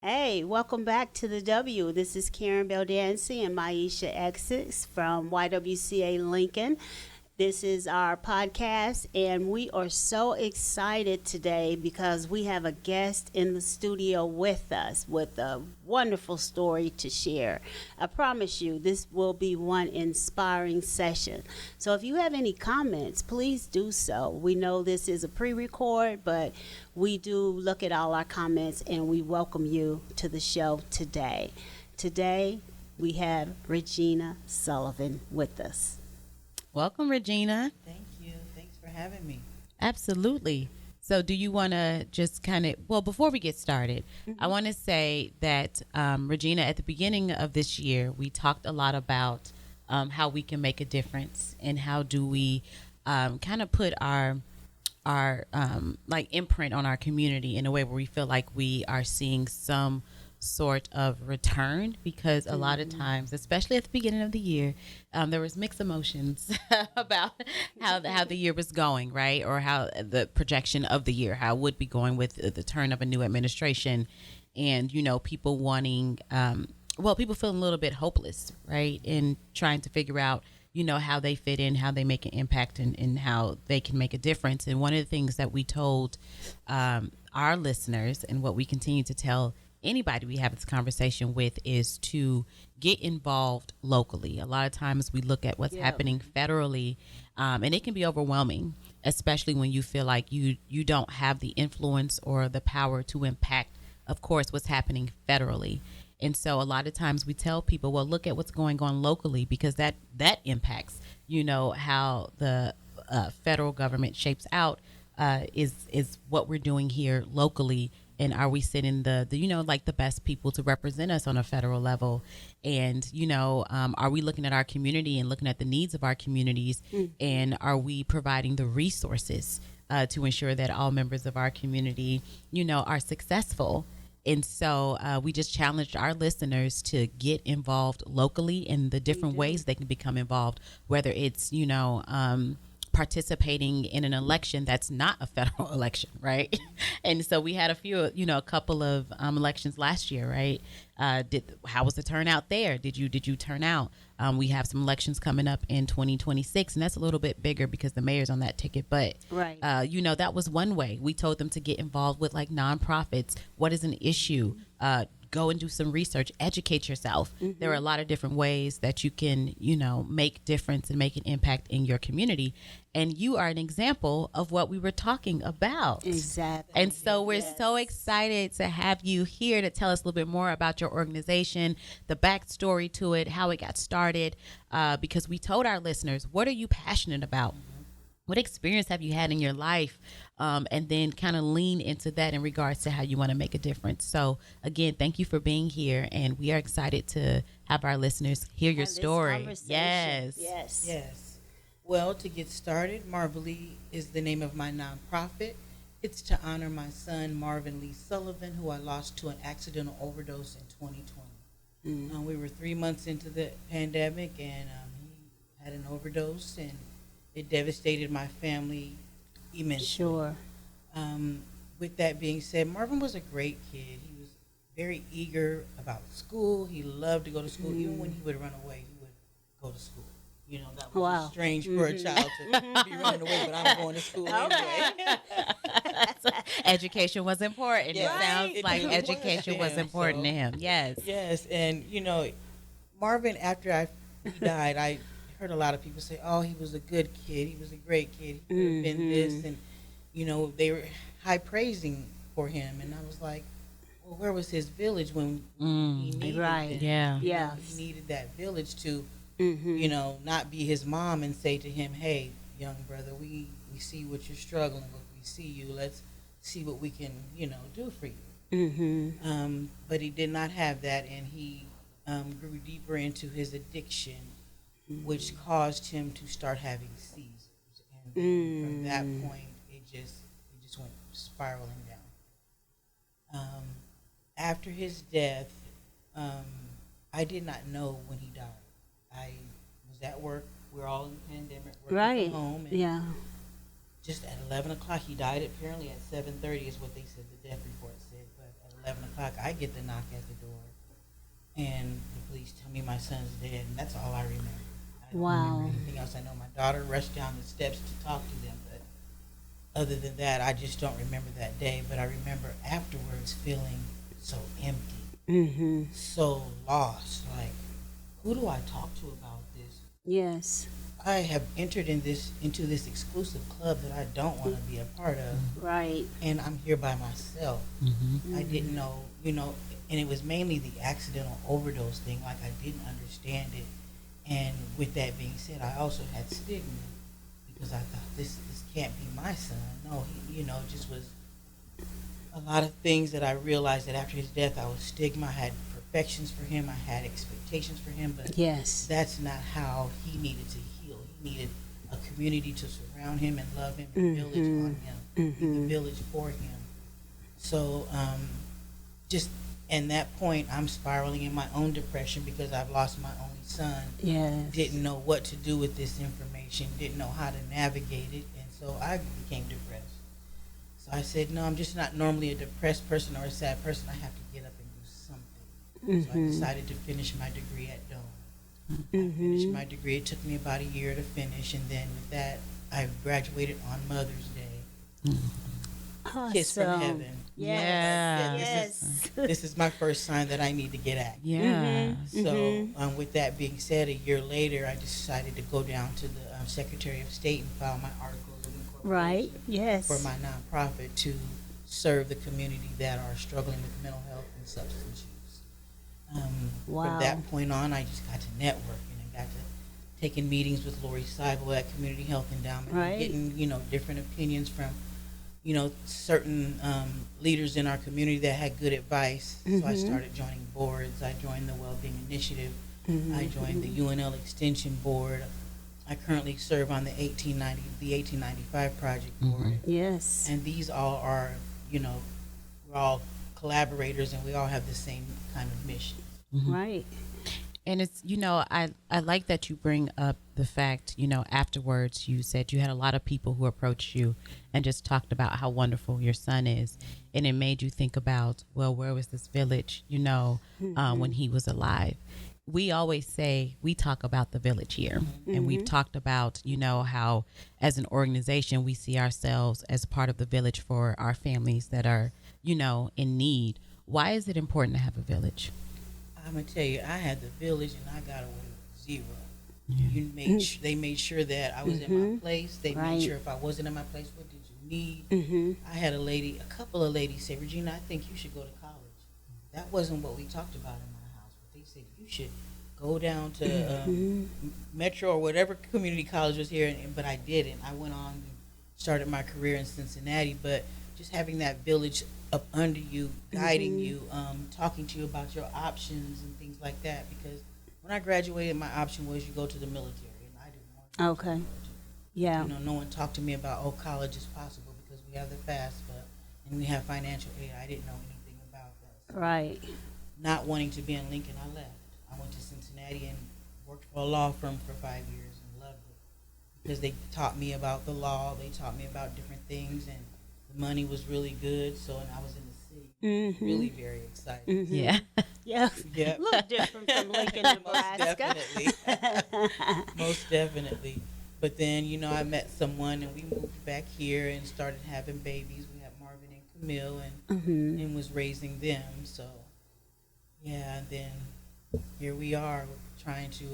Hey, welcome back to the W. This is Karen Beldancy and Maisha Exits from YWCA Lincoln. This is our podcast, and we are so excited today because we have a guest in the studio with us with a wonderful story to share. I promise you, this will be one inspiring session. So, if you have any comments, please do so. We know this is a pre record, but we do look at all our comments and we welcome you to the show today. Today, we have Regina Sullivan with us. Welcome, Regina. Thank you. Thanks for having me. Absolutely. So, do you want to just before we get started, I want to say that, Regina, at the beginning of this year, we talked a lot about how we can make a difference and how do we kind of put our like imprint on our community in a way where we feel like we are seeing some sort of return, because a lot of times, especially at the beginning of the year, there was mixed emotions about how the year was going, right? Or how the projection of the year, how it would be going with the turn of a new administration, and people wanting people feeling a little bit hopeless, right? And trying to figure out how they fit in, how they make an impact, and how they can make a difference. And one of the things that we told our listeners, and what we continue to tell anybody we have this conversation with, is to get involved locally. A lot of times we look at what's happening federally, and it can be overwhelming, especially when you feel like you don't have the influence or the power to impact, of course, what's happening federally. And so a lot of times we tell people, well, look at what's going on locally, because that impacts, how the federal government shapes out, is what we're doing here locally. And are we sending the like the best people to represent us on a federal level? And, are we looking at our community and looking at the needs of our communities? And are we providing the resources to ensure that all members of our community, are successful? And so we just challenged our listeners to get involved locally in the different ways they can become involved, whether it's, participating in an election that's not a federal election, right? And so we had a couple of elections last year, right? How was the turnout there? Did you turn out? We have some elections coming up in 2026, and that's a little bit bigger because the mayor's on that ticket. But right. That was one way. We told them to get involved with like nonprofits. What is an issue? Go and do some research, educate yourself. There are a lot of different ways that you can, make difference and make an impact in your community. And you are an example of what we were talking about. Exactly. And so we're so excited to have you here to tell us a little bit more about your organization, the backstory to it, how it got started, because we told our listeners, what are you passionate about? What experience have you had in your life? And then kind of lean into that in regards to how you want to make a difference. So again, thank you for being here. And we are excited to have our listeners hear your story. Yes. Yes. Well, to get started, Marvelly is the name of my nonprofit. It's to honor my son, Marvin Lee Sullivan, who I lost to an accidental overdose in 2020. We were 3 months into the pandemic, and he had an overdose, and it devastated my family immensely. Sure. With that being said, Marvin was a great kid. He was very eager about school. He loved to go to school. Even when he would run away, he would go to school. That was just strange for a child to be running away, but I'm going to school anyway. Education was important. Yeah. It sounds like education was important to him. Yes. Yes, and Marvin, after he died, I heard a lot of people say, "Oh, he was a good kid. He was a great kid. He could have been this," and they were high praising for him, and I was like, "Well, where was his village when he needed it? Yeah. He needed that village to, not be his mom and say to him, 'Hey, young brother, we see what you're struggling with. We see you. Let's see what we can, do for you.'" But he did not have that, and he grew deeper into his addiction, which caused him to start having seizures. And from that point, it just went spiraling down. After his death, I did not know when he died. I was at work. We're all in the pandemic, working from home. And just at 11 o'clock, he died apparently at 7:30 is what they said, the death report said. But at 11 o'clock, o'clock, I get the knock at the door, and the police tell me my son's dead, and that's all I remember. I don't Wow. remember anything else. I know my daughter rushed down the steps to talk to them, but other than that, I just don't remember that day. But I remember afterwards feeling so empty, so lost. Like, who do I talk to about this? Yes. I have entered into this exclusive club that I don't want to be a part of, Right. and I'm here by myself. I didn't know, and it was mainly the accidental overdose thing. Like, I didn't understand it, and with that being said, I also had stigma because I thought this can't be my son. No, he, just was a lot of things that I realized that after his death, I was stigma. I had perfections for him. I had expectations for him, but Yes. that's not how he needed to heal. He needed a community to surround him and love him and village on him, be the village for him. So just in that point, I'm spiraling in my own depression because I've lost my only son. Yes. Didn't know what to do with this information, didn't know how to navigate it, and so I became depressed. So I said, no, I'm just not normally a depressed person or a sad person. I have to get up and do something. So I decided to finish my degree at Doane. I finished my degree. It took me about a year to finish, and then with that, I graduated on Mother's Day. Awesome. Kiss from heaven. Yeah. Yes. This is my first sign that I need to get active. Yeah. So with that being said, a year later, I decided to go down to the Secretary of State and file my articles of incorporation Right. Yes. for my nonprofit to serve the community that are struggling with mental health and substance use. Wow. From that point on, I just got to networking and got to taking meetings with Lori Seibel at Community Health Endowment, Right. and getting different opinions from certain leaders in our community that had good advice. So I started joining boards. I joined the Wellbeing Initiative. I joined the UNL Extension Board. I currently serve on the 1895 Project Board. Yes. And these all are, we're all collaborators, and we all have the same kind of mission. Right. And it's, I like that you bring up the fact, afterwards you said you had a lot of people who approached you and just talked about how wonderful your son is. And it made you think about, well, where was this village, when he was alive? We always say, we talk about the village here. And we've talked about, how as an organization, we see ourselves as part of the village for our families that are, in need. Why is it important to have a village? I'm gonna tell you, I had the village, and I got away with zero. They made sure that I was in my place. They Right. made sure if I wasn't in my place, what did you need? I had a couple of ladies say, Regina, I think you should go to college. That wasn't what we talked about in my house. But they said you should go down to Metro or whatever community college was here, but I didn't. I went on and started my career in Cincinnati, but just having that village up under you, guiding you, talking to you about your options and things like that. Because when I graduated, my option was you go to the military, and I didn't want to go to the military. Yeah. No one talked to me about, college is possible because we have the FAFSA and we have financial aid. I didn't know anything about that. So Right. not wanting to be in Lincoln, I left. I went to Cincinnati and worked for a law firm for 5 years and loved it because they taught me about the law. They taught me about different things, and the money was really good. So, and I was in the city, really very excited. Yeah. Yeah. Yeah. A little different from Lincoln, Nebraska. Most definitely. But then, I met someone, and we moved back here and started having babies. We had Marvin and Camille, and was raising them. So, yeah, and then here we are trying to,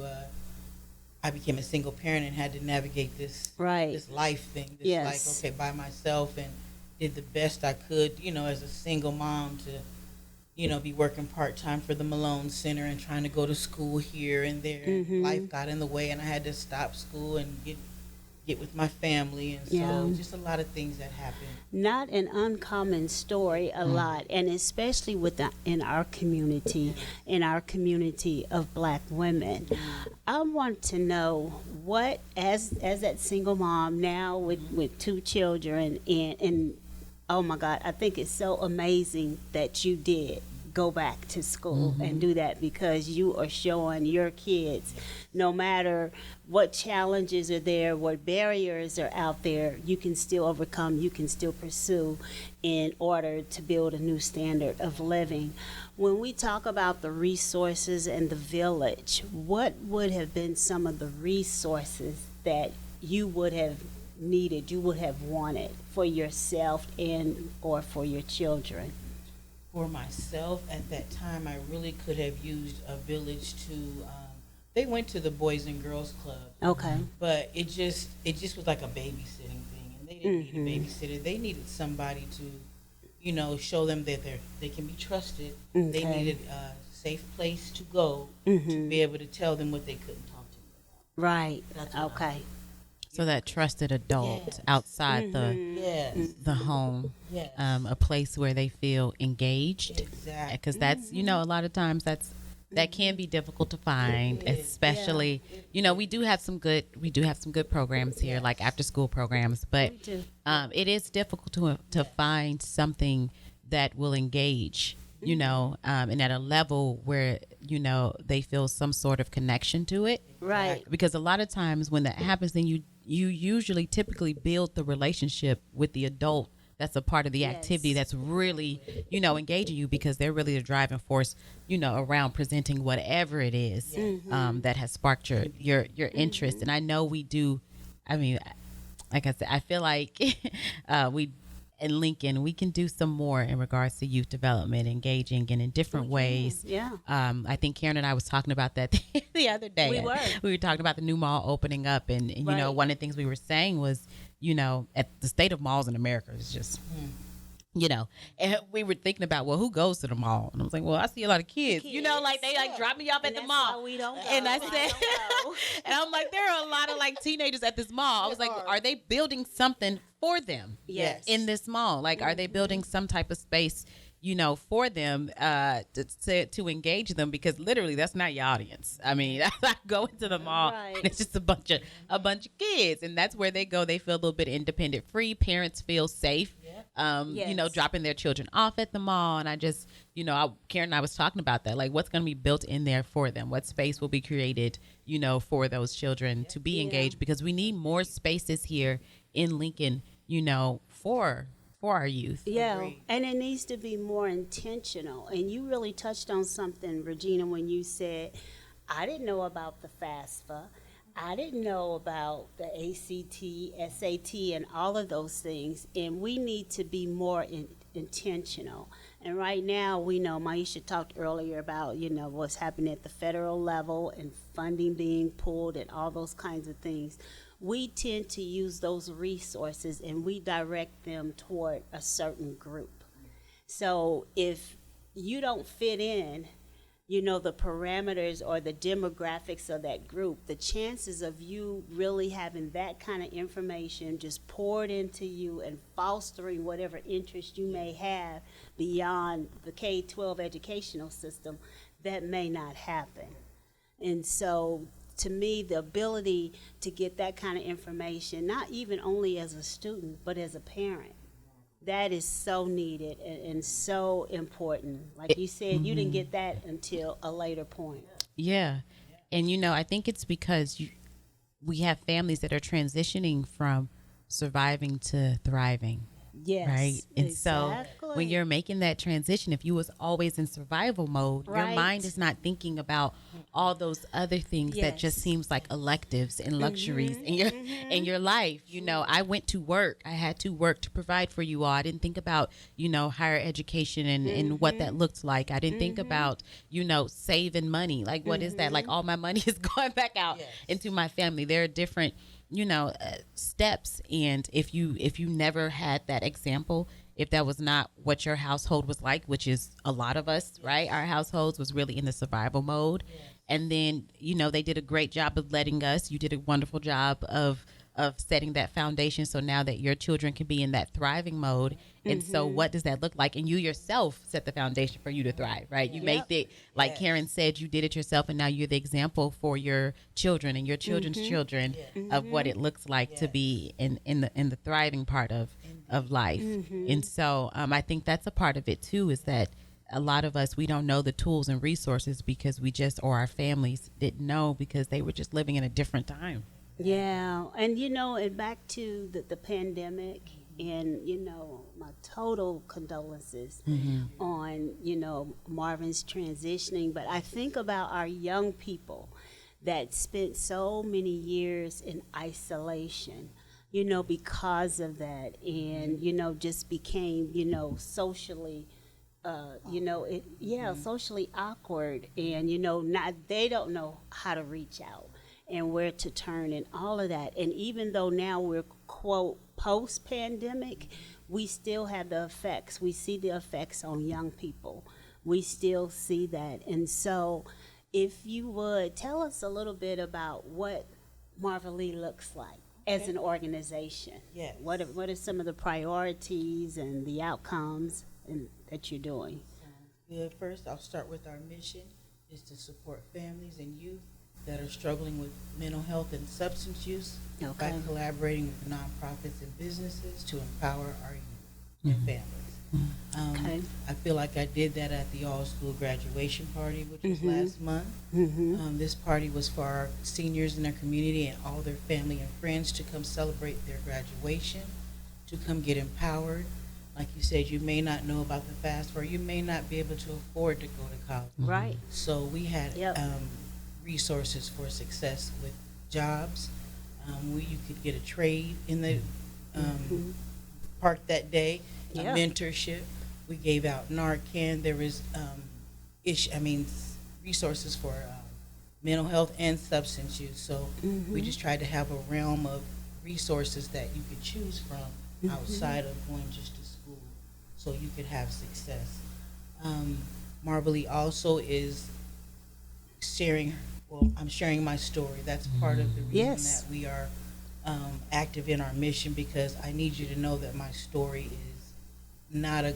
I became a single parent and had to navigate this life thing, this Yes. life, by myself, and did the best I could, as a single mom to, be working part-time for the Malone Center and trying to go to school here and there. And life got in the way, and I had to stop school and get with my family. And so just a lot of things that happened. Not an uncommon story, a lot, and especially in our community of Black women. I want to know what, as that single mom now with 2 children, and oh my God, I think it's so amazing that you did go back to school and do that, because you are showing your kids, no matter what challenges are there, what barriers are out there, you can still overcome, you can still pursue in order to build a new standard of living. When we talk about the resources and the village, what would have been some of the resources that you would have needed, you would have wanted for yourself and or for your children? For myself, at that time, I really could have used a village to. They went to the Boys and Girls Club. Okay. But it just was like a babysitting thing, and they didn't need a babysitter. They needed somebody to, show them that they can be trusted. Okay. They needed a safe place to go to be able to tell them what they couldn't talk to me about. Right. That's what Okay. So that trusted adult Yes. outside Yes. the home, Yes. a place where they feel engaged. Exactly. Because that's, a lot of times that can be difficult to find, It is. especially, we do have some good programs here, like after school programs, but We do. it is difficult to find something that will engage, and at a level where, they feel some sort of connection to it. Right. Because a lot of times when that happens, then you usually typically build the relationship with the adult that's a part of the activity that's really, engaging you, because they're really the driving force, around presenting whatever it is that has sparked your interest. And I know we do. I mean, like I said, I feel like we in Lincoln, we can do some more in regards to youth development, engaging and in different ways. Yeah. I think Karen and I was talking about that the other day. We were talking about the new mall opening up, and Right. one of the things we were saying was, at the state of malls in America is just, and we were thinking about, well, who goes to the mall? And I was like, well, I see a lot of kids, like they like drop me off at the That's mall. why we don't go. And I don't said, go. and I'm like, there are a lot of like teenagers at this mall. I was like, are they building something for them? Yes. In this mall? Like, are they building some type of space, for them to engage them? Because literally that's not your audience. I mean, I go into the mall Right. and it's just a bunch of kids, and that's where they go. They feel a little bit independent, free. Parents feel safe. Yes. Dropping their children off at the mall. And I just, Karen and I was talking about that. Like, what's going to be built in there for them? What space will be created, for those children to be engaged? Because we need more spaces here in Lincoln, for our youth. Yeah, Agreed. and it needs to be more intentional. And you really touched on something, Regina, when you said, I didn't know about the FAFSA. I didn't know about the ACT, SAT, and all of those things. And we need to be more intentional. And right now, we know, Maisha talked earlier about, what's happening at the federal level and funding being pulled and all those kinds of things. We tend to use those resources and we direct them toward a certain group. So if you don't fit in, the parameters or the demographics of that group, the chances of you really having that kind of information just poured into you and fostering whatever interest you may have beyond the K-12 educational system, that may not happen. And so to me, the ability to get that kind of information, not even only as a student, but as a parent, that is so needed and so important. Like you said, you didn't get that until a later point. Yeah. And, I think it's because we have families that are transitioning from surviving to thriving. Yes. Right. And exactly. so when you're making that transition, if you was always in survival mode, your Right. mind is not thinking about all those other things that just Yes. seems like electives and luxuries in your life. I went to work. I had to work to provide for you all. I didn't think about, higher education and what that looked like. I didn't think about, saving money. Like, what is that? Like, all my money is going back out into my family. There are different steps, and if you never had that example, if that was not what your household was like, which is a lot of us, right? Our households was really in the survival mode, and then they did a great job of letting us. You did a wonderful job of setting that foundation, so now that your children can be in that thriving mode. And so what does that look like? And you yourself set the foundation for you to thrive, right? You made it, like Karen said, you did it yourself, and now you're the example for your children and your children's children of what it looks like to be in the thriving part of life. And so I think that's a part of it too, is that a lot of us, we don't know the tools and resources because or our families didn't know because they were just living in a different time. Yeah, and and back to the pandemic, and my total condolences on Marvin's transitioning. But I think about our young people that spent so many years in isolation, because of that, and just became socially. Socially awkward, and not they don't know how to reach out and where to turn and all of that. And even though now we're quote post-pandemic, we still have the effects. We see the effects on young people. We still see that. And so, if you would tell us a little bit about what Marva Lee looks like as an organization. Yes. What are some of the priorities and the outcomes that you're doing? Good. First, I'll start with our mission is to support families and youth that are struggling with mental health and substance use by collaborating with nonprofits and businesses to empower our youth and families. I feel like I did that at the all-school graduation party, which was last month. This party was for our seniors in their community and all their family and friends to come celebrate their graduation, to come get empowered. Like you said, you may not know about the FAFSA, or you may not be able to afford to go to college. Right. So we had resources for success with jobs. You could get a trade in the park that day, a mentorship. We gave out Narcan. There was resources for mental health and substance use. So we just tried to have a realm of resources that you could choose from outside of going just to school, so you could have success. Marva Lee also is sharing. Well, I'm sharing my story. That's part of the reason that we are active in our mission, because I need you to know that my story is not a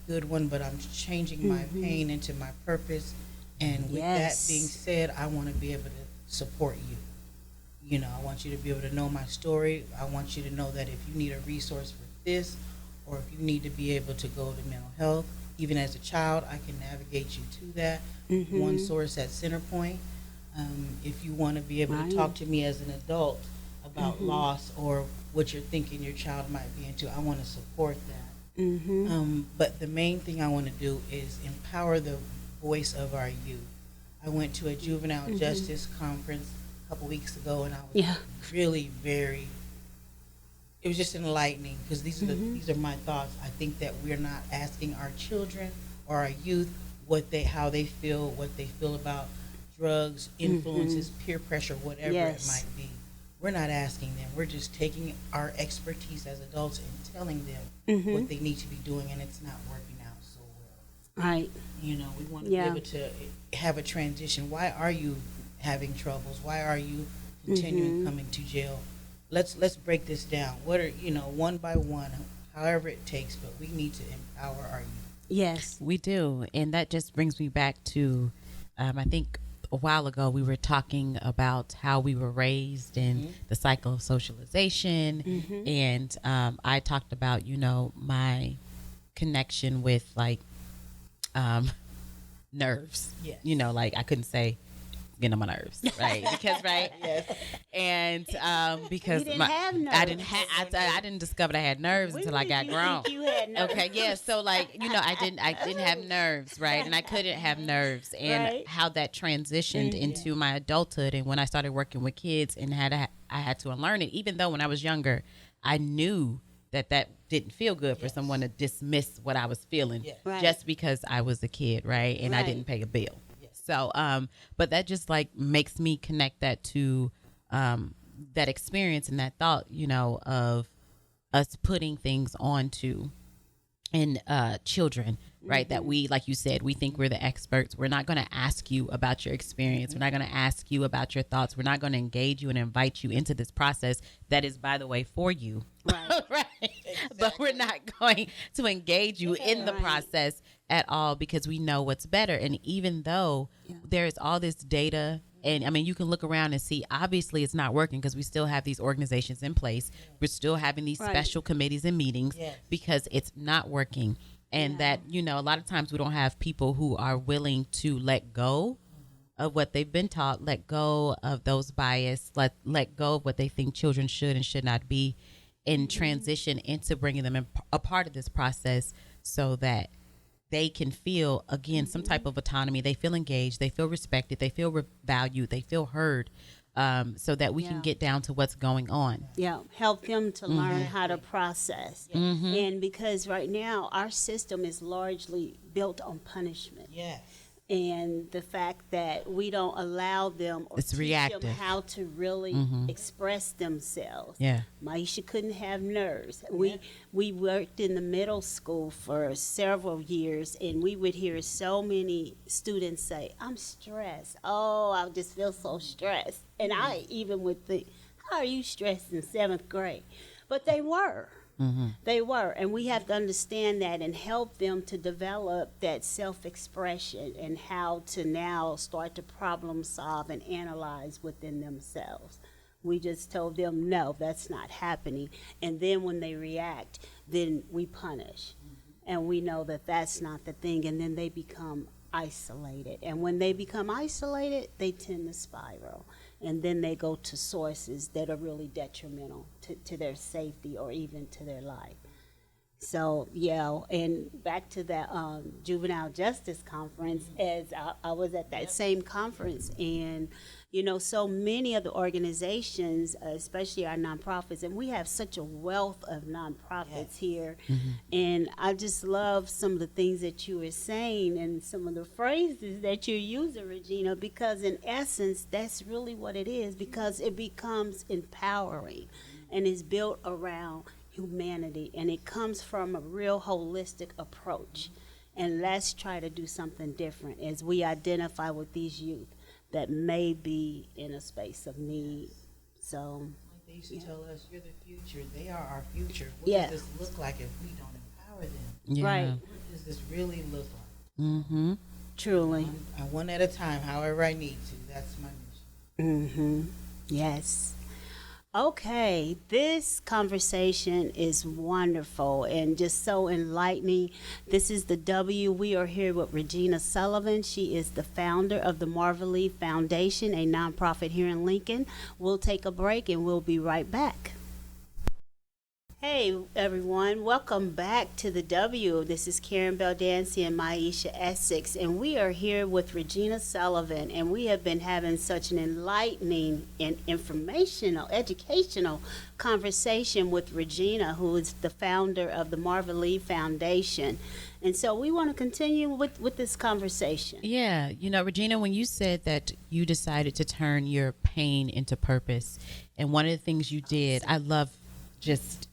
good one, but I'm changing my pain into my purpose. And with that being said, I want to be able to support you. I want you to be able to know my story. I want you to know that if you need a resource for this, or if you need to be able to go to mental health, even as a child, I can navigate you to that. One source at Centerpoint. If you want to be able to talk to me as an adult about loss or what you're thinking your child might be into, I want to support that. But the main thing I want to do is empower the voice of our youth. I went to a juvenile justice conference a couple weeks ago, and I was really it was just enlightening, because these are my thoughts. I think that we're not asking our children or our youth how they feel about drugs, influences, peer pressure, whatever it might be. We're not asking them. We're just taking our expertise as adults and telling them what they need to be doing, and it's not working out so well. Right. We want to be able to have a transition. Why are you having troubles? Why are you continuing coming to jail? Let's break this down. What are one by one, however it takes, but we need to empower our youth. Yes, we do. And that just brings me back to I think a while ago we were talking about how we were raised and the cycle of socialization, and I talked about my connection with nerves. Like I couldn't say getting on my nerves, right? Because and because I didn't discover I had nerves until I got grown. You had nerves? Okay, yeah. So I didn't have nerves, right? And I couldn't have nerves, and how that transitioned into my adulthood, and when I started working with kids, and I had to unlearn it. Even though when I was younger, I knew that didn't feel good for someone to dismiss what I was feeling just because I was a kid, right? And I didn't pay a bill. So, but that just makes me connect that to that experience and that thought, of us putting things onto children, right? That we, like you said, we think we're the experts. We're not going to ask you about your experience. We're not going to ask you about your thoughts. We're not going to engage you and invite you into this process that is, by the way, for you. Right. Right. Exactly. But we're not going to engage you in the process at all, because we know what's better. And even though there's all this data, and I mean, you can look around and see, obviously it's not working, because we still have these organizations in place. We're still having these special committees and meetings because it's not working. And that, a lot of times we don't have people who are willing to let go of what they've been taught, let go of those bias, let go of what they think children should and should not be, and transition into bringing them in a part of this process so that they can feel, again, some type of autonomy. They feel engaged, they feel respected, they feel valued, they feel heard, so that we can get down to what's going on. Yeah, help them to learn how to process. And because right now our system is largely built on punishment. Yes. And the fact that we don't allow them or It's teach reactive. them how to really express themselves. Yeah. Maisha couldn't have nerves. We worked in the middle school for several years, and we would hear so many students say, "I'm stressed. Oh, I just feel so stressed." And I even would think, "How are you stressed in 7th grade?" But they were. They were, and we have to understand that and help them to develop that self-expression and how to now start to problem solve and analyze within themselves. We just told them, no, that's not happening. And then when they react, then we punish. And we know that that's not the thing, and then they become isolated. And when they become isolated, they tend to spiral. And then they go to sources that are really detrimental to their safety or even to their life. So, and back to that juvenile justice conference, as I was at that same conference, and, so many of the organizations, especially our nonprofits, and we have such a wealth of nonprofits here, and I just love some of the things that you were saying and some of the phrases that you're using, Regina, because in essence, that's really what it is, because it becomes empowering and is built around humanity, and it comes from a real holistic approach. And let's try to do something different as we identify with these youth that may be in a space of need. So Like they used to tell us, you're the future. They are our future. What Yeah. does this look like if we don't empower them? Yeah. Right. What does this really look like? truly. One at a time, however I need to. That's my mission. Yes. Okay, this conversation is wonderful and just so enlightening. This is the W. We are here with Regina Sullivan. She is the founder of the Marva Lee Foundation, a nonprofit here in Lincoln. We'll take a break and we'll be right back. Hey everyone, welcome back to the W. This is Karen Beldancy and Maisha Essex, and we are here with Regina Sullivan, and we have been having such an enlightening and informational, educational conversation with Regina, who is the founder of the Marva Lee Foundation. And so we want to continue with this conversation. Yeah, Regina, when you said that you decided to turn your pain into purpose, and one of the things you did, I love just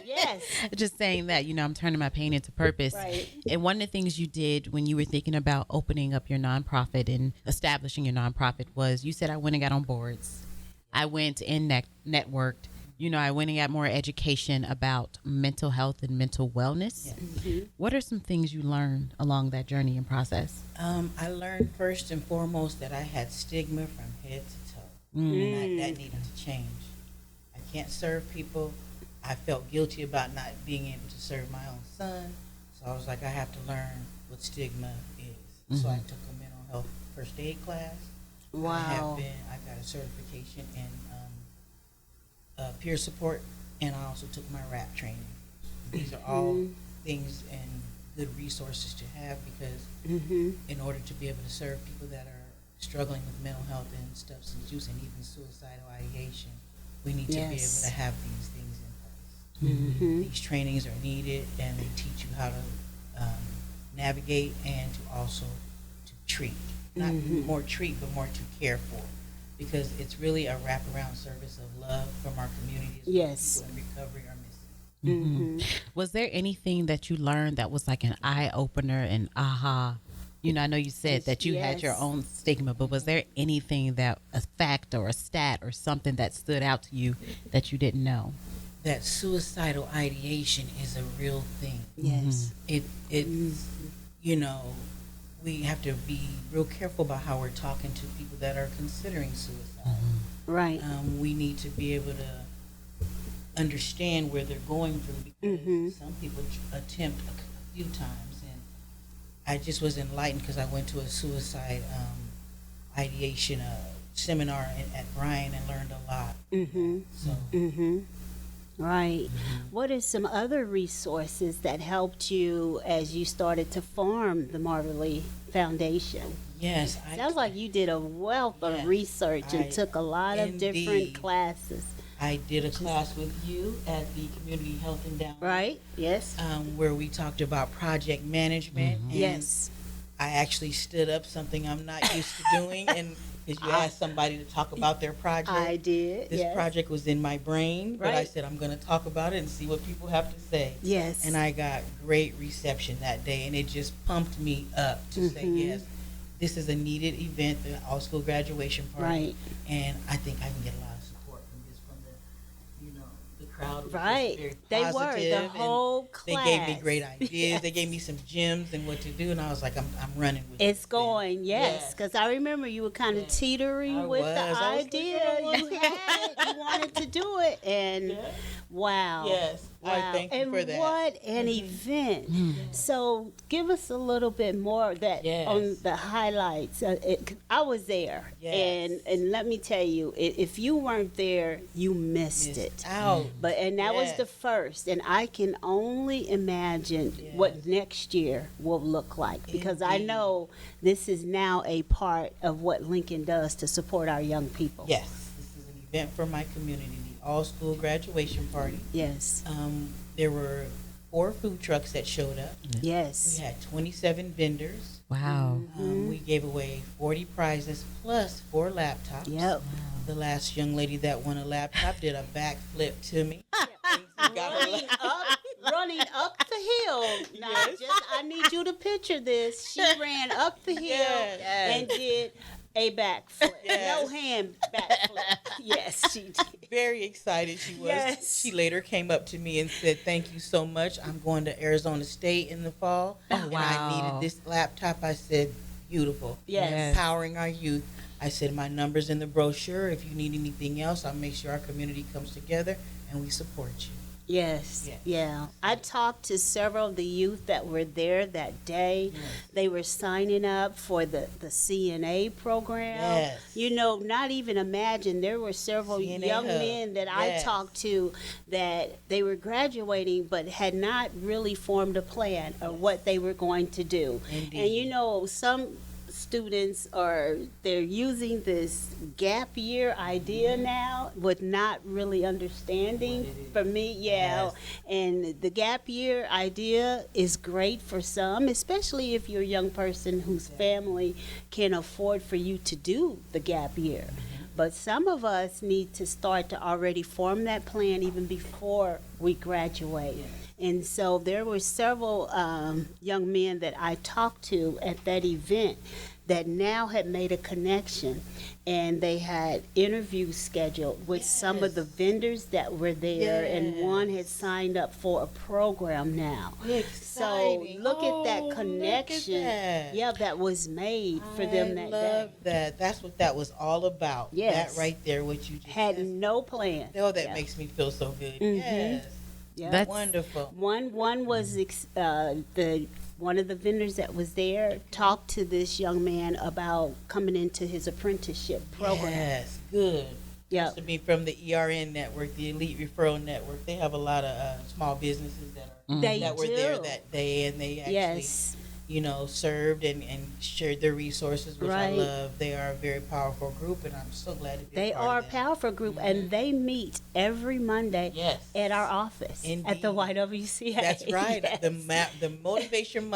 Yes. just saying that, I'm turning my pain into purpose. Right. And one of the things you did when you were thinking about opening up your nonprofit and establishing your nonprofit was you said, I went and got on boards. I went and networked. I went and got more education about mental health and mental wellness. Yes. What are some things you learned along that journey and process? I learned first and foremost that I had stigma from head to toe. And that needed to change. I can't serve people. I felt guilty about not being able to serve my own son. So I was like, I have to learn what stigma is. So I took a mental health first aid class. Wow. I've got a certification in peer support, and I also took my RAP training. These are all things and good resources to have because in order to be able to serve people that are struggling with mental health and substance use and even suicidal ideation, we need to be able to have these things in place. These trainings are needed, and they teach you how to navigate and to also to treat. Not more treat, but more to care for. Because it's really a wraparound service of love from our communities. Yes. People in recovery are missing. Was there anything that you learned that was like an eye opener and aha? I know you said that you had your Yes. own stigma, but was there anything that a fact or a stat or something that stood out to you that you didn't know? That suicidal ideation is a real thing. Yes. It's we have to be real careful about how we're talking to people that are considering suicide. Right. We need to be able to understand where they're going through, because some people attempt few times, and I just was enlightened because I went to a suicide ideation seminar at Bryan and learned a lot. Mm-hmm. So Mm-hmm. Right. What are some other resources that helped you as you started to form the Marley Foundation? yes, Sounds like you did a wealth Yes, of research and I- took a lot of different indeed. classes. I did a class with you at the Community Health Endowment, Right? Yes. where we talked about project management. And Yes. I actually stood up something I'm not used to doing, and because you asked somebody to talk about their project. I did. This yes. project was in my brain, but I Right. said I'm going to talk about it and see what people have to say. Yes. And I got great reception that day, and it just pumped me up to say, Mhm. yes, this is a needed event, the all-school graduation party. Right. And I think I can get a lot of support from the crowd. Was just Right. very They were positive, the and whole class. They gave me great ideas. Yes. They gave me some gems and what to do, and I was like, I'm running with It's this thing. going, yes, Yes. because I remember you were kind of Yes. teetering I with was. the I was idea. thinking I wanted You to. had it, you wanted to do it, and Yeah. wow. Yes, I Wow. thank you and for that. what an event. So give us a little bit more of that Yes. on the highlights. I was there, Yes. and let me tell you, if you weren't there, you missed it. Out. And that was Yes. the first, and I can only imagine what Yes. next year will look like, because I Indeed. know this is now a part of what Lincoln does to support our young people. Yes, this is an event for my community, the all-school graduation party. Yes. There were 4 food trucks that showed up. Yes. We had 27 vendors. Wow. We gave away 40 prizes plus 4 laptops. Yep. The last young lady that won a laptop did a backflip to me. And got her Running up the hill. Now, Yes. I need you to picture this. She ran up the hill Yes. and did a backflip. Yes. No hand backflip. Yes, she did. Very excited she was. Yes. She later came up to me and said, "Thank you so much. I'm going to Arizona State in the fall, and I wow. needed this laptop." I said, "Beautiful. Yes. Empowering our youth." I said, "My number's in the brochure. If you need anything else, I'll make sure our community comes together and we support you." Yes, Yes. yeah. I talked to several of the youth that were there that day. Yes. They were signing up for the CNA program. Yes. You know, not even imagine, there were several CNA young Hub. men that I Yes. talked to that they were graduating but had not really formed a plan of what they were going to do. Indeed. And you know, some students they're using this gap year idea now with not really understanding. What it is. For me, yeah. Yes. And the gap year idea is great for some, especially if you're a young person whose family can afford for you to do the gap year. But some of us need to start to already form that plan even before we graduate. And so there were several young men that I talked to at that event that now had made a connection, and they had interviews scheduled with some of the vendors that were there, and one had signed up for a program now. So Exciting. look at that Oh, connection. Look at that. Yeah, that was made for them that I love day. that. That's what that was all about. Yes. That right there, what you just Had said. no plan. Oh, that Yeah. makes me feel so good. Mhm. Yes. Yeah. That's- Wonderful. One was one of the vendors that was there talked to this young man about coming into his apprenticeship program. Yes, good. Yep. Used to be from the ERN network, the Elite Referral Network. They have a lot of small businesses They that were do. there that day, and they actually, Yes. served and shared their resources, which I Right. love. They are a very powerful group, and I'm so glad to be They a part are a of that. powerful group, and they meet every Monday Yes. at our office at the Indeed. YWCA. That's right. Yes. The Motivation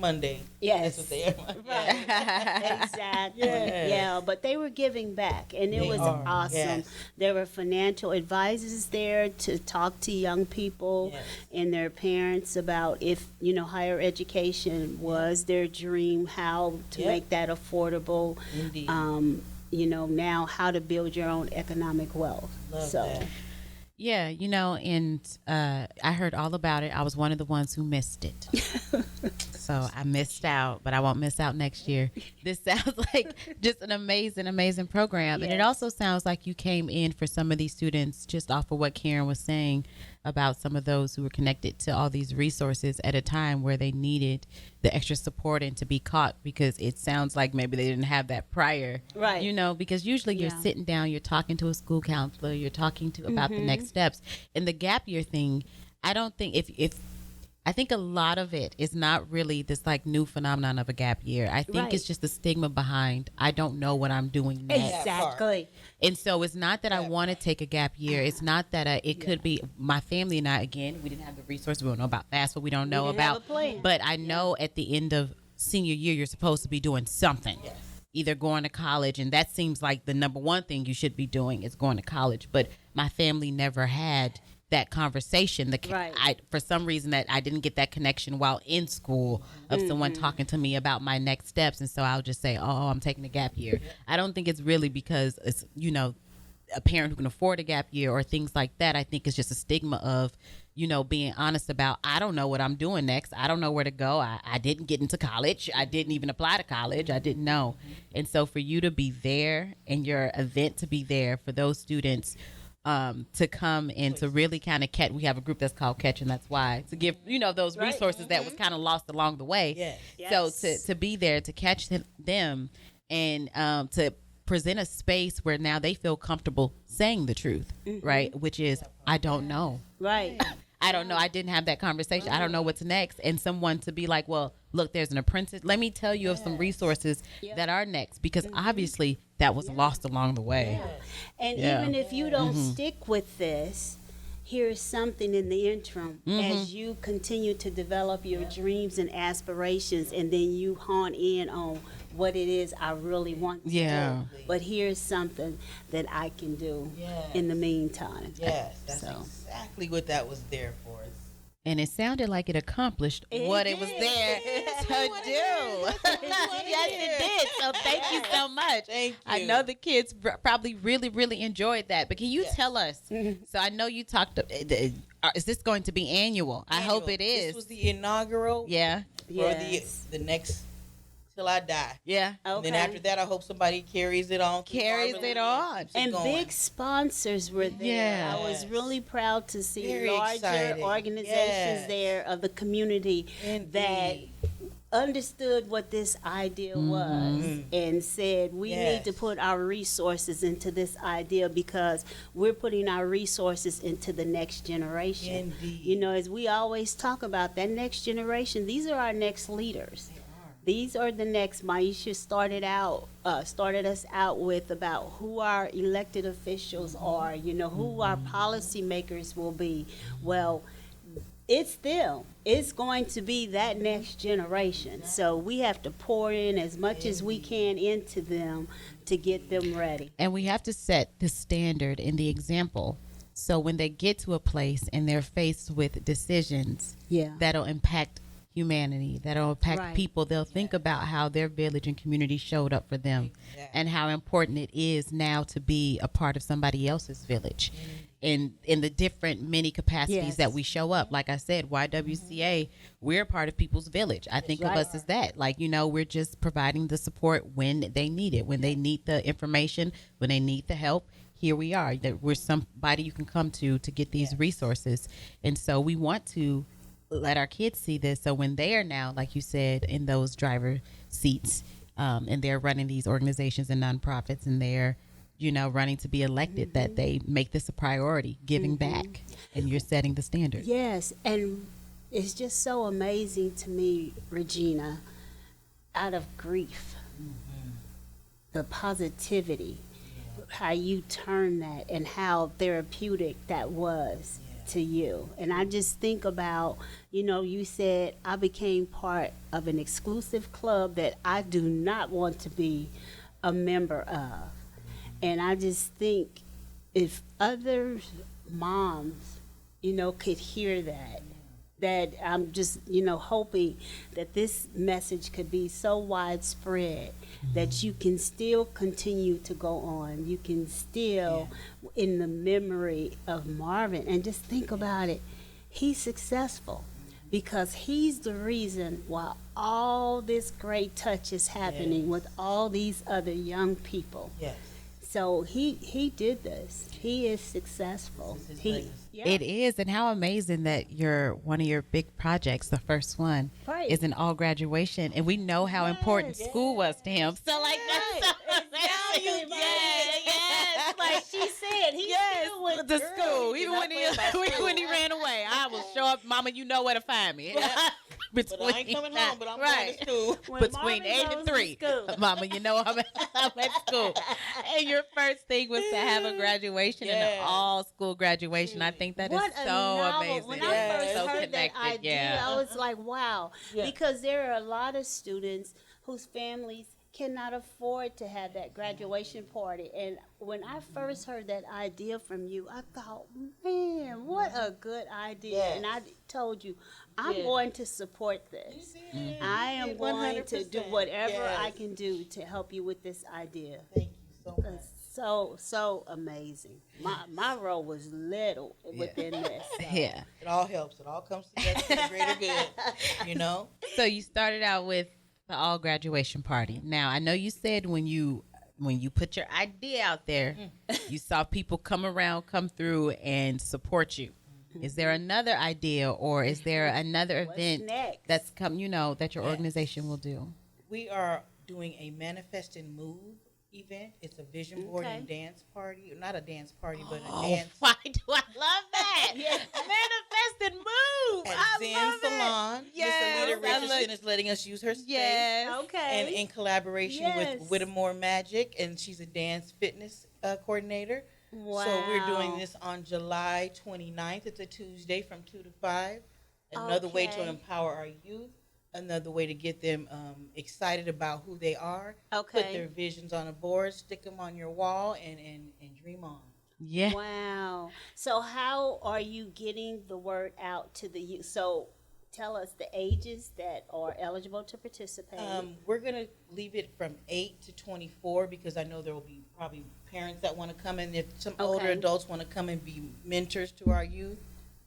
Monday. Yes. That's what they are. Right. Exactly. Yes. Yeah, but they were giving back, and it They was are, awesome. yes. There were financial advisors there to talk to young people Yes. and their parents about if higher education was their dream, how to Yep. make that affordable. Indeed. Now how to build your own economic wealth. Love so that. Yeah, and I heard all about it. I was one of the ones who missed it. So I missed out, but I won't miss out next year. This sounds like just an amazing, amazing program. And it Yes. also sounds like you came in for some of these students, just off of what Karen was saying, about some of those who were connected to all these resources at a time where they needed the extra support and to be caught, because it sounds like maybe they didn't have that prior, Right. you know, because usually you're Yeah. sitting down, you're talking to a school counselor, you're talking to about the next steps. And the gap year thing, I don't think if I think a lot of it is not really this like new phenomenon of a gap year. I think Right. it's just the stigma behind I don't know what I'm doing next. Exactly. And so it's not that I want to take a gap year. It's not that it could be my family and I, again, we didn't have the resources. We don't know about FAFSA. We don't know didn't have about, a plan. but I know at the end of senior year, you're supposed to be doing something. Yes. Either going to college, and that seems like the number one thing you should be doing is going to college. But my family never had that conversation. Right. For some reason that I didn't get that connection while in school of someone talking to me about my next steps. And so I'll just say, oh, I'm taking a gap year. I don't think it's really because it's, you know, a parent who can afford a gap year or things like that. I think it's just a stigma of, you know, being honest about, I don't know what I'm doing next. I don't know where to go. I didn't get into college. I didn't even apply to college. I didn't know. And so for you to be there and your event to be there for those students to come and to really kind of catch, we have a group that's called Catch, and That's Why, to give, you know, those Right. resources that was kind of lost along the way. Yes. So Yes. to be there, to catch them and to present a space where now they feel comfortable saying the truth, right? Which is, I don't know. Right. I don't know. I didn't have that conversation. I don't know what's next. And someone to be like, well, look, there's an apprentice. Let me tell you of some resources that are next, because obviously that was lost along the way. And Yeah. even if you don't stick with this, here's something in the interim as you continue to develop your dreams and aspirations, and then you hone in on what it is I really want to Yeah. do. But here's something that I can do Yes. in the meantime. Yes, that's So. exactly what that was there for. And it sounded like it accomplished what it was did. there to do. Yes, it did. So thank you so much. Thank I you. know the kids probably really, really enjoyed that. But can you Yes. tell us? So I know you talked. Is this going to be annual? I hope it is. This was the inaugural. Yeah. For Yes. the next till I die. Yeah. And then Okay. after that, I hope somebody carries it on. Carries it on. And big sponsors were there. Yes. I was really proud to see Very larger exciting. organizations Yes. there of the community that Indeed. understood what this idea was and said we need to Yes. put our resources into this idea because we're putting our resources into the next generation. Indeed. You know, as we always talk about that next generation, these are our next leaders. These are the next. Maisha started us out with about who our elected officials are. You know, who our policymakers will be. Well, it's them. It's going to be that next generation. So we have to pour in as much as we can into them to get them ready. And we have to set the standard and the example. So when they get to a place and they're faced with decisions Yeah. that'll impact humanity, that'll impact Right. people, they'll think about how their village and community showed up for them Exactly. and how important it is now to be a part of somebody else's village. In the different many capacities Yes. that we show up. Like I said, YWCA, we're a part of people's village. I think of right. us as that. Like, you know, we're just providing the support when they need it, when they need the information, when they need the help. Here we are. That we're somebody you can come to get these resources. And so we want to let our kids see this. So when they are now, like you said, in those driver seats, and they're running these organizations and nonprofits, and they're, you know, running to be elected, that they make this a priority, giving back, and you're setting the standard. Yes, and it's just so amazing to me, Regina, out of grief, the positivity, how you turn that and how therapeutic that was to you. And I just think about, you know, you said I became part of an exclusive club that I do not want to be a member of. And I just think if other moms, you know, could hear that, that I'm just, you know, hoping that this message could be so widespread that you can still continue to go on. You can still, in the memory of Marvin, and just think about it, he's successful because he's the reason why all this great touch is happening with all these other young people. Yes. So he did this. He is successful. This is his He legacy. yeah. It is, and how amazing that one of your big projects, the first one, Right. is an all graduation, and we know how important Yes. school was to him. So like that's so Exactly, amazing. Mama. Yes, Like she said, he still went the girl, school. he did Even not when play about when he ran away, I will show up, Mama. You know where to find me. But I ain't coming home, but I'm going to school. When Between Marvin 8 goes and to 3, school. Mama, you know I'm at school. And your first thing was to have a graduation and an Yes. all school graduation. I think that is What a so novel. amazing. When Yes. I first So heard connected, that idea, yeah. I was like, wow. Yeah. Because there are a lot of students whose families cannot afford to have that graduation party. And when I first heard that idea from you, I thought, man, what a good idea. Yes. And I told you, I'm did. going to support this. I am going to do 100%. whatever I Yes. can do to help you with this idea. Thank you so much. It's so amazing. My role was little within this. So. Yeah. It all helps. It all comes together for the greater good. You know? So you started out with the all graduation party. Now I know you said when you put your idea out there, you saw people come through and support you. Is there another idea, or is there another What's event next? that's that your Yes. organization will do? We are doing a Manifest and Move event. It's a vision board Okay. and dance party. Not a dance party, but a Oh, dance why do I love that? Yes. Manifest and move. at I Zen love Salon. it. Yes. Miss Alita I Richardson look- is letting us use her space. Yes. Okay. And in collaboration Yes. with Whittemore Magic, and she's a dance fitness coordinator. Wow. So we're doing this on July 29th. It's a Tuesday from 2 to 5. Another way to Okay. empower our youth. Another way to get them excited about who they are. Okay. Put their visions on a board, stick them on your wall, and dream on. Yeah. Wow. So how are you getting the word out to the youth? So tell us the ages that are eligible to participate. We're going to leave it from 8 to 24 because I know there will be probably parents that want to come in. If some older Okay. adults want to come and be mentors to our youth,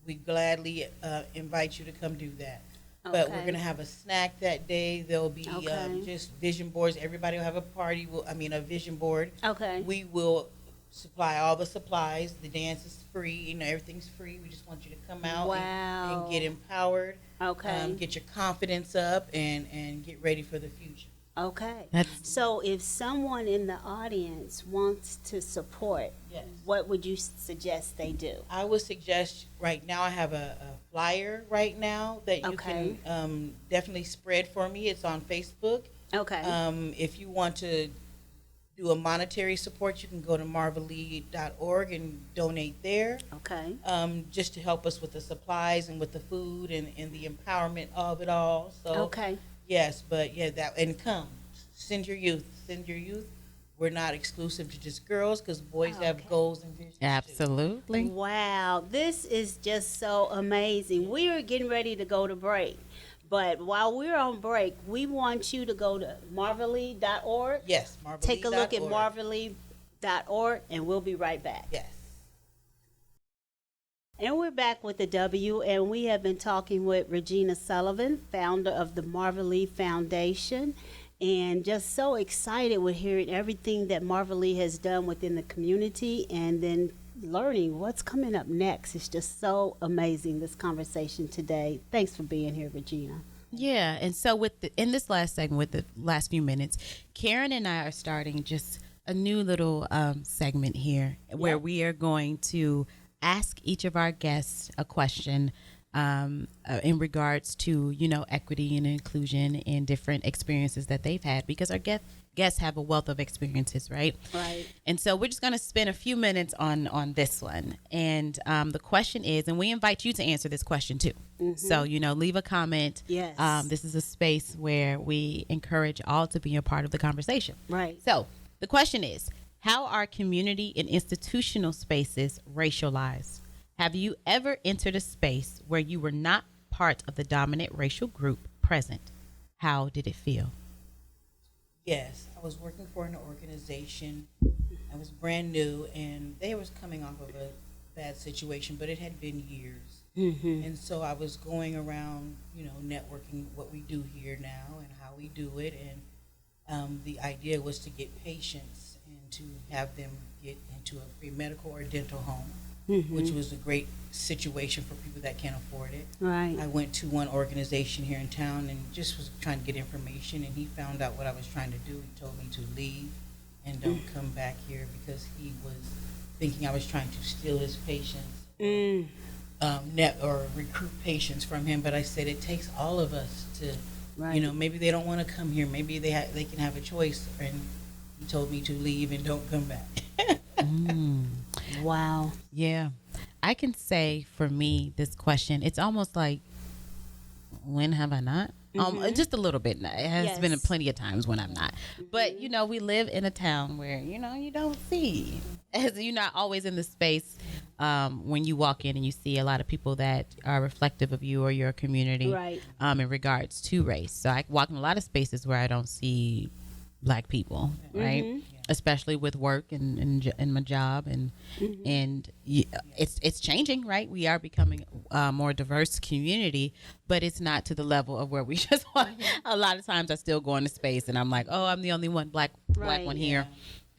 we gladly invite you to come do that. But we're Okay. going to have a snack that day. There'll be Okay. just vision boards. Everybody will have a party. A vision board. Okay. We will supply all the supplies. The dance is free. You know, everything's free. We just want you to come out Wow. and get empowered. Okay. Get your confidence up and get ready for the future. Okay. That's- So if someone in the audience wants to support, Yes. what would you suggest they do? I would suggest right now I have a flyer right now that you Okay. can definitely spread for me. It's on Facebook. Okay. If you want to do a monetary support, you can go to marvelee.org and donate there. Okay. Just to help us with the supplies and with the food and the empowerment of it all. So Okay. yes, but yeah, that and come. Send your youth. Send your youth. We're not exclusive to just girls because boys Okay. have goals and visions too. Absolutely. Wow, this is just so amazing. We are getting ready to go to break, but while we're on break, we want you to go to marvelee.org. Yes, marvelee.org. Take a look at marvelee.org, and we'll be right back. Yes. And we're back with the W, and we have been talking with Regina Sullivan, founder of the Marvelee Foundation, and just so excited with hearing everything that Marvelee has done within the community and then learning what's coming up next. It's just so amazing, this conversation today. Thanks for being here, Regina. Yeah, and so in this last segment, with the last few minutes, Karen and I are starting just a new little segment here where we are going to ask each of our guests a question in regards to, equity and inclusion and different experiences that they've had, because our guests have a wealth of experiences, right? Right. And so we're just going to spend a few minutes on this one. And the question is, and we invite you to answer this question too. So, leave a comment. Yes. This is a space where we encourage all to be a part of the conversation. Right. So the question is, how are community and institutional spaces racialized? Have you ever entered a space where you were not part of the dominant racial group present? How did it feel? Yes, I was working for an organization. I was brand new, and they was coming off of a bad situation, but it had been years. Mm-hmm. And so I was going around, networking what we do here now and how we do it. And the idea was to get patients and to have them get into a free medical or dental home, Mm-hmm. which was a great situation for people that can't afford it. Right. I went to one organization here in town and just was trying to get information, and he found out what I was trying to do. He told me to leave and don't come back here because he was thinking I was trying to steal his patients, or recruit patients from him. But I said it takes all of us to, Right. you know, maybe they don't want to come here. Maybe they can have a choice. And he told me to leave and don't come back. Wow. Yeah. I can say for me, this question, it's almost like, when have I not? Just a little bit. It has been Yes. plenty of times when I'm not. But, you know, we live in a town where, you know, you don't see, as you're not always in the space when you walk in and you see a lot of people that are reflective of you or your community Right. in regards to race. So I walk in a lot of spaces where I don't see Black people, right? Especially with work and my job it's changing, right? We are becoming a more diverse community, but it's not to the level of where we just want. A lot of times I still go into space and I'm like, oh, I'm the only one black Right. one here.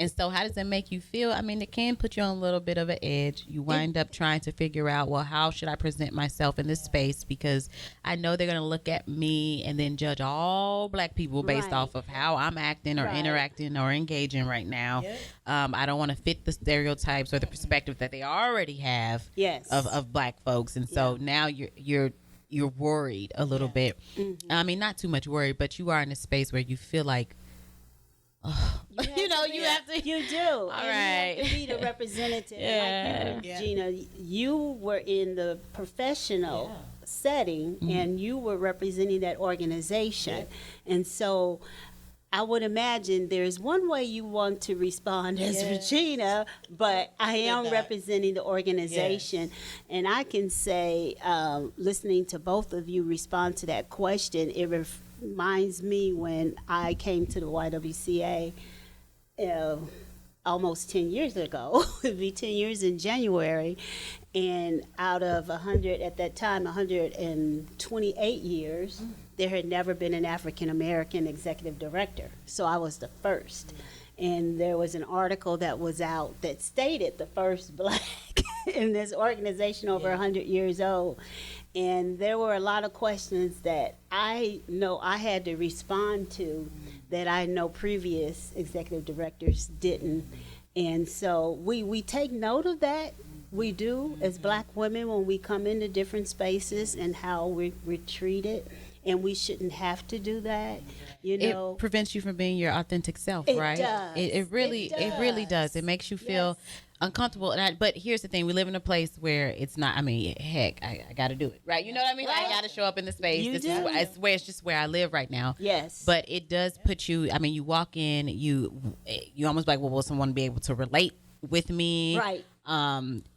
And so how does that make you feel? I mean, it can put you on a little bit of an edge. You wind up trying to figure out, well, how should I present myself in this space? Because I know they're going to look at me and then judge all Black people based Right. off of how I'm acting or Right. interacting or engaging right now. Yep. I don't want to fit the stereotypes or the perspective that they already have Yes. of Black folks. And so now you're worried a little bit. I mean, not too much worried, but you are in a space where you feel like, you know, you have to. You do. All and right. You have to be the representative. Yeah. Like you, Regina, you were in the professional setting and you were representing that organization. And so I would imagine there's one way you want to respond as Regina, but I am representing the organization. And I can say, listening to both of you respond to that question, it reminds me when I came to the YWCA almost 10 years ago. It'd be 10 years in January. And out of 100, at that time, 128 years, there had never been an African-American executive director. So I was the first. And there was an article that was out that stated the first Black in this organization over 100 years old. And there were a lot of questions that I know I had to respond to that I know previous executive directors didn't. And so we take note of that. We do as Black women when we come into different spaces and how we're treated. And we shouldn't have to do that, you know. It prevents you from being your authentic self, It right? does. It really does. It makes you feel uncomfortable. But here's the thing: we live in a place where it's not. I mean, heck, I got to do it, right? You know what I mean? I got to show up in the space. You do. It's just where I live right now. Yes. But it does put you. I mean, you walk in, you almost like, well, will someone be able to relate with me? Right.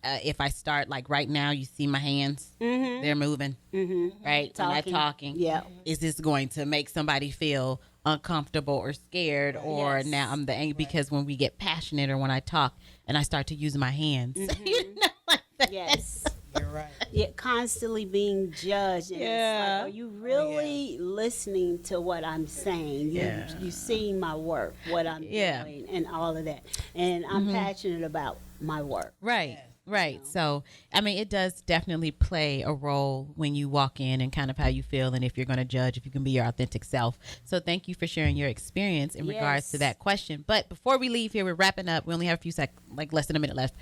If I start like right now, you see my hands, they're moving, right? Am I talking? Yeah. Is this going to make somebody feel uncomfortable or scared, or Yes. now I'm the angry? Because when we get passionate or when I talk and I start to use my hands, you know, like that. Yes. You're right. Yet constantly being judged. And Yeah. it's like, are you really listening to what I'm saying? You seeing my work, what I'm doing, and all of that. And I'm passionate about my work. Right. Right. So, I mean, it does definitely play a role when you walk in and kind of how you feel, and if you're going to judge, if you can be your authentic self. So thank you for sharing your experience in regards to that question. But before we leave here, we're wrapping up. We only have a few seconds, like less than a minute left.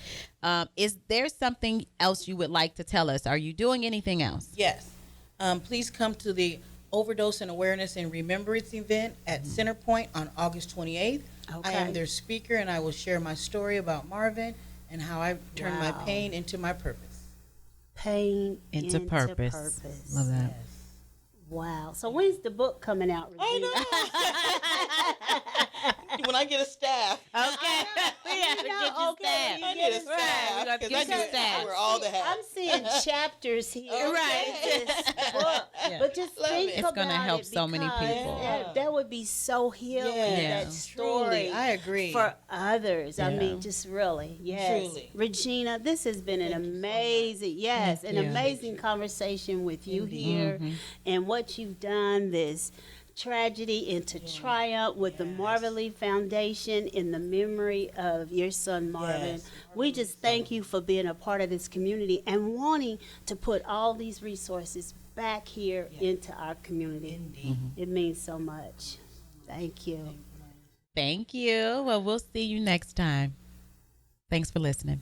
Is there something else you would like to tell us? Are you doing anything else? Yes. Please come to the Overdose and Awareness and Remembrance event at Centerpoint on August 28th. I am their speaker, and I will share my story about Marvin and how I turned my pain into my purpose. Pain Into purpose. Love that. Yes. Wow. So when's the book coming out, Regina? When I get a staff. Okay. You know, okay, I need a staff. Right. Because I wear all the hats. I'm seeing chapters here. Right. in this book. But just think It's about gonna help it, so many because people. That would be so healing, Yeah. that story. Truly, I agree. For others. I Yeah. mean, just really. Yes. Truly. Regina, this has been an amazing, an you. amazing conversation with you here and what you've done, this tragedy into triumph with the Marvin Lee Foundation in the memory of your son Marvin. Yes. We just thank you for being a part of this community and wanting to put all these resources back here into our community. Indeed. It means so much. Thank you. Thank you. Well, we'll see you next time. Thanks for listening.